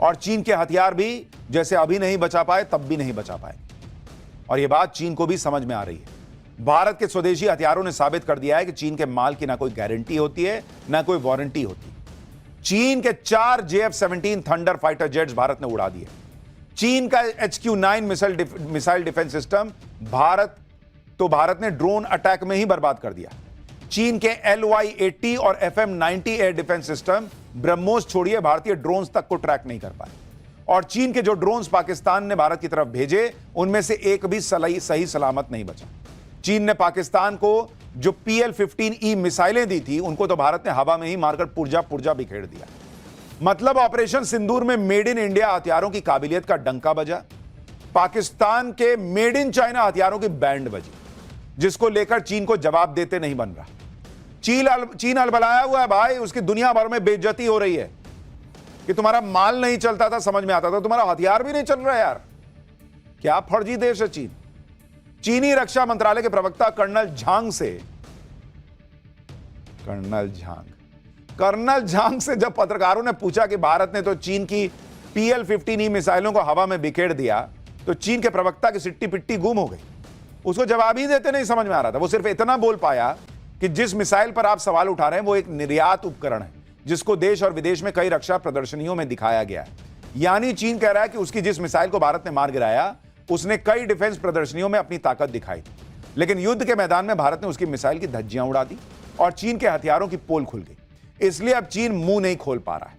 और चीन के हथियार भी जैसे अभी नहीं बचा पाए तब भी नहीं बचा पाए। और यह बात चीन को भी समझ में आ रही है। भारत के स्वदेशी हथियारों ने साबित कर दिया है कि चीन के माल की ना कोई गारंटी होती है ना कोई वारंटी होती है। चीन के 4 JF-17 thunder fighter jets Bharat ने उड़ा दिए। चीन का HQ-9 missile defence system Bharat ने ड्रोन अटैक में ही बर्बाद कर दिया। चीन के LY-80 और FM-90 air defence system BrahMos छोड़िए भारतीय ड्रोन्स तक को ट्रैक नहीं कर पाए। और चीन के जो ड्रोन्स पाकिस्तान ने भारत की तरफ भेजे उनमें से एक भी सही सलामत नहीं बचा। चीन ने पाकिस्तान को जो PL-15E मिसाइलें दी थी उनको तो भारत ने हवा में ही मारकर पुर्जा बिखेर दिया। मतलब ऑपरेशन सिंदूर में मेड इन इंडिया हथियारों की काबिलियत का डंका बजा, पाकिस्तान के मेड इन चाइना हथियारों की बैंड बजी, जिसको लेकर चीन को जवाब देते नहीं बन रहा। चीन अलबलाया हुआ है भाई, उसकी दुनिया भर में बेइज्जती हो रही है कि तुम्हारा माल नहीं चलता था, समझ में आता था, तुम्हारा हथियार भी नहीं चल रहा है यार। क्या फर्जी देश है चीन। चीनी रक्षा मंत्रालय के प्रवक्ता कर्नल झांग से जब पत्रकारों ने पूछा कि भारत ने तो चीन की PL-15E मिसाइलों को हवा में बिखेर दिया, तो चीन के प्रवक्ता की सिट्टी पिट्टी गुम हो गई। उसको जवाब ही देते नहीं समझ में आ रहा था। वो सिर्फ इतना बोल पाया कि जिस मिसाइल पर आप सवाल उठा रहे हैं वो एक निर्यात उपकरण है, जिसको देश और विदेश में कई रक्षा प्रदर्शनियों में दिखाया गया है। यानी चीन कह रहा है कि उसकी जिस मिसाइल को भारत ने मार गिराया उसने कई डिफेंस प्रदर्शनियों में अपनी ताकत दिखाई, लेकिन युद्ध के मैदान में भारत ने उसकी मिसाइल की धज्जियां उड़ा दी और चीन के हथियारों की पोल खुल गई। इसलिए अब चीन मुंह नहीं खोल पा रहा है।